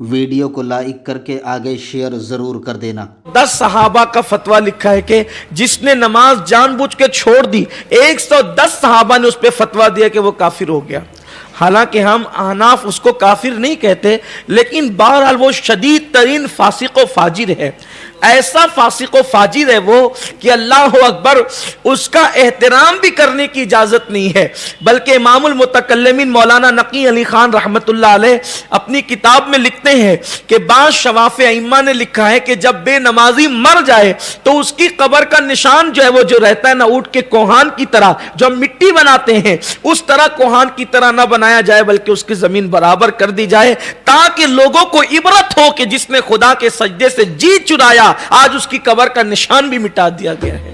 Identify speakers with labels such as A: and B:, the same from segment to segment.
A: Video کو like کر کے آگے شیئر ضرور کر دینا۔
B: 10 صحابہ کا فتویٰ لکھا ہے کہ جس نے نماز جان بوجھ کے چھوڑ دی، 110 صحابہ نے اس پہ فتویٰ دیا کہ وہ کافر ہو گیا۔ حالانکہ ہم احناف اس کو کافر نہیں کہتے، لیکن بہرحال وہ شدید ترین فاسق و فاجر ہے۔ ایسا فاسق و فاجر ہے وہ کہ اللہ اکبر، اس کا احترام بھی کرنے کی اجازت نہیں ہے۔ بلکہ امام المتکلمین مولانا نقی علی خان رحمت اللہ علیہ اپنی کتاب میں لکھتے ہیں کہ بعض شواف ائمہ نے لکھا ہے کہ جب بے نمازی مر جائے تو اس کی قبر کا نشان جو ہے وہ جو رہتا ہے نہ اونٹ کے کوہان کی طرح جو ہم مٹی بناتے ہیں اس طرح کوہان کی طرح نہ بنایا جائے، بلکہ اس کی زمین برابر کر دی جائے، تاکہ لوگوں کو عبرت ہو کہ جس نے خدا کے سجدے سے جی چرایا آج اس کی قبر کا نشان بھی مٹا دیا گیا ہے۔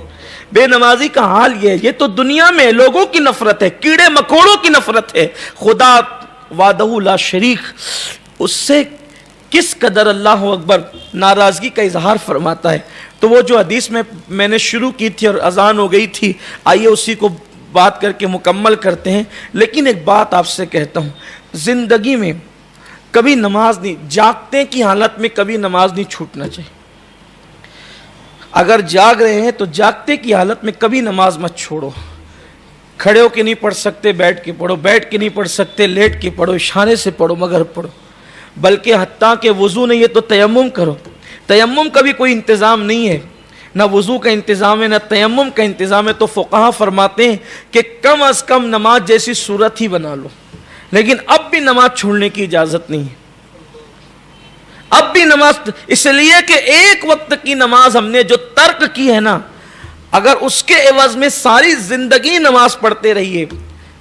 B: بے نمازی کا حال یہ ہے، یہ تو دنیا میں لوگوں کی نفرت ہے، کیڑے مکوڑوں کی نفرت ہے۔ خدا وحدہ لا شریک اس سے کس قدر اللہ اکبر ناراضگی کا اظہار فرماتا ہے۔ تو وہ جو حدیث میں نے شروع کی تھی اور اذان ہو گئی تھی، آئیے اسی کو بات کر کے مکمل کرتے ہیں۔ لیکن ایک بات آپ سے کہتا ہوں، زندگی میں کبھی نماز نہیں، جاگتے کی حالت میں کبھی نماز نہیں چھوٹنا چاہیے۔ اگر جاگ رہے ہیں تو جاگتے کی حالت میں کبھی نماز مت چھوڑو۔ کھڑے ہو کے نہیں پڑھ سکتے بیٹھ کے پڑھو، بیٹھ کے نہیں پڑھ سکتے لیٹ کے پڑھو، اشارے سے پڑھو مگر پڑھو۔ بلکہ حتیٰ کہ وضو نہیں ہے تو تیمم کرو۔ تیمم کا بھی کوئی انتظام نہیں ہے، نہ وضو کا انتظام ہے نہ تیمم کا انتظام ہے، تو فقہا فرماتے ہیں کہ کم از کم نماز جیسی صورت ہی بنا لو۔ لیکن اب بھی نماز چھوڑنے کی اجازت نہیں ہے، اب بھی نماز، اس لیے کہ ایک وقت کی نماز ہم نے جو ترک کی ہے نا، اگر اس کے عوض میں ساری زندگی نماز پڑھتے رہیے،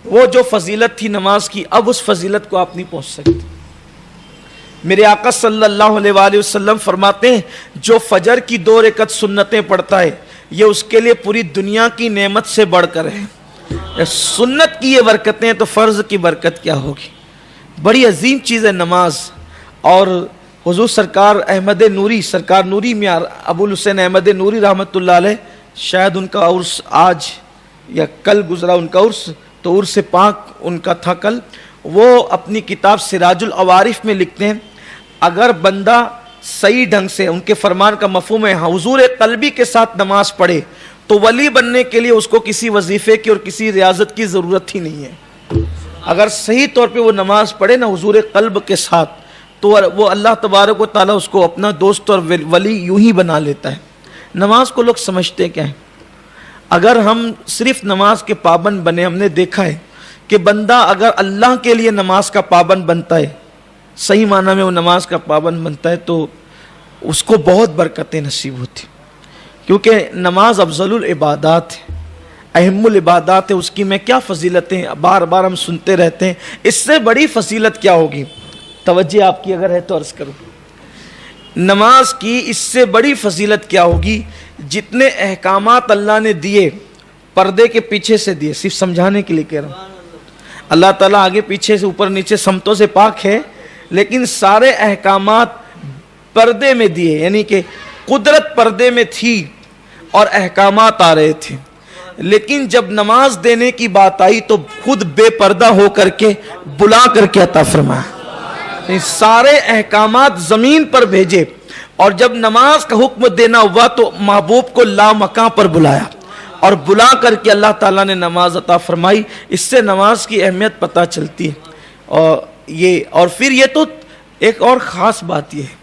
B: وہ جو فضیلت تھی نماز کی اب اس فضیلت کو آپ نہیں پہنچ سکتے۔ میرے آقا صلی اللہ علیہ وآلہ وسلم فرماتے ہیں جو فجر کی 2 رکعت سنتیں پڑھتا ہے یہ اس کے لیے پوری دنیا کی نعمت سے بڑھ کر ہے۔ سنت کی یہ برکتیں ہیں تو فرض کی برکت کیا ہوگی؟ بڑی عظیم چیز ہے نماز۔ اور حضور سرکار احمد نوری، سرکار نوری میاں ابو الحسین احمد نوری رحمت اللہ علیہ، شاید ان کا عرس آج یا کل گزرا ان کا عرس، تو عرس پاک ان کا تھا کل۔ وہ اپنی کتاب سراج العوارف میں لکھتے ہیں اگر بندہ صحیح ڈھنگ سے، ان کے فرمان کا مفہوم ہے حضور قلبی کے ساتھ نماز پڑھے تو ولی بننے کے لیے اس کو کسی وظیفے کی اور کسی ریاضت کی ضرورت ہی نہیں ہے۔ اگر صحیح طور پہ وہ نماز پڑھے نا حضور قلب کے ساتھ تو وہ اللہ تبارک و تعالیٰ اس کو اپنا دوست اور ولی یوں ہی بنا لیتا ہے۔ نماز کو لوگ سمجھتے کیا ہیں؟ اگر ہم صرف نماز کے پابند بنے، ہم نے دیکھا ہے کہ بندہ اگر اللہ کے لیے نماز کا پابند بنتا ہے، صحیح معنی میں وہ نماز کا پابند بنتا ہے، تو اس کو بہت برکتیں نصیب ہوتی، کیونکہ نماز افضل العبادات ہے، اہم العبادات ہے۔ اس کی میں کیا فضیلتیں بار بار ہم سنتے رہتے ہیں، اس سے بڑی فضیلت کیا ہوگی؟ توجہ آپ کی اگر ہے تو عرض کروں، نماز کی اس سے بڑی فضیلت کیا ہوگی؟ جتنے احکامات اللہ نے دیے پردے کے پیچھے سے دیے، صرف سمجھانے کے لیے کہہ رہا ہوں۔ اللہ تعالیٰ آگے پیچھے سے اوپر نیچے سمتوں سے پاک ہے، لیکن سارے احکامات پردے میں دیے، یعنی کہ قدرت پردے میں تھی اور احکامات آ رہے تھے، لیکن جب نماز دینے کی بات آئی تو خود بے پردہ ہو کر کے بلا کر کے عطا فرمایا۔ سارے احکامات زمین پر بھیجے، اور جب نماز کا حکم دینا ہوا تو محبوب کو لامکاں پر بلایا اور بلا کر کے اللہ تعالیٰ نے نماز عطا فرمائی۔ اس سے نماز کی اہمیت پتہ چلتی ہے۔ اور پھر یہ تو ایک اور خاص بات یہ ہے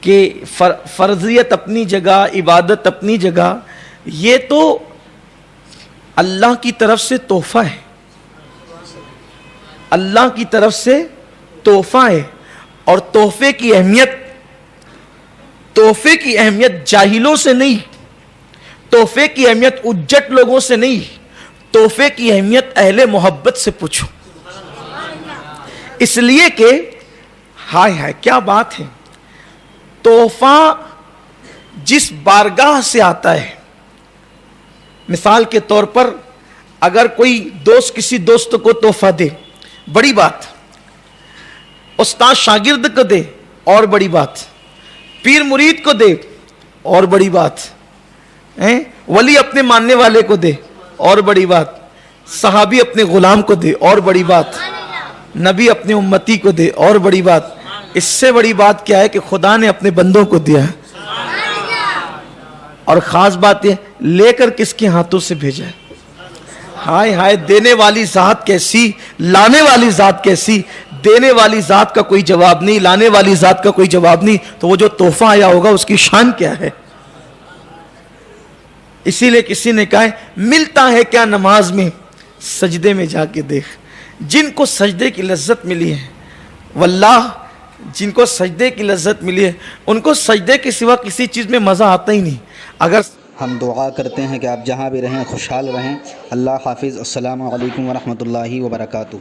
B: کہ فرضیت اپنی جگہ، عبادت اپنی جگہ، یہ تو اللہ کی طرف سے تحفہ ہے، اللہ کی طرف سے تحفہ ہے۔ اور تحفے کی اہمیت جاہلوں سے نہیں، تحفے کی اہمیت اجٹ لوگوں سے نہیں، تحفے کی اہمیت اہل محبت سے پوچھو۔ اس لیے کہ ہائے کیا بات ہے، تحفہ جس بارگاہ سے آتا ہے، مثال کے طور پر اگر کوئی دوست کسی دوست کو تحفہ دے، بڑی بات، استاد شاگرد کو دے اور بڑی بات، پیر مرید کو دے اور بڑی بات، ولی اپنے ماننے والے کو دے اور بڑی بات، صحابی اپنے غلام کو دے اور بڑی بات، نبی اپنے امتی کو دے اور بڑی بات، اس سے بڑی بات کیا ہے کہ خدا نے اپنے بندوں کو دیا ہے، اور خاص بات یہ لے کر کس کے ہاتھوں سے بھیجا ہے۔ ہائے ہائے، دینے والی ذات کیسی، لانے والی ذات کیسی۔ دینے والی ذات کا کوئی جواب نہیں، لانے والی ذات کا کوئی جواب نہیں، تو وہ جو تحفہ آیا ہوگا اس کی شان کیا ہے۔ اسی لیے کسی نے کہا ہے ملتا ہے کیا نماز میں، سجدے میں جا کے دیکھ۔ جن کو سجدے کی لذت ملی ہے، واللہ جن کو سجدے کی لذت ملی ہے ان کو سجدے کے سوا کسی چیز میں مزہ آتا ہی نہیں۔ اگر
A: ہم دعا کرتے ہیں کہ آپ جہاں بھی رہیں خوشحال رہیں۔ اللہ حافظ۔ السلام علیکم ورحمۃ اللہ وبرکاتہ۔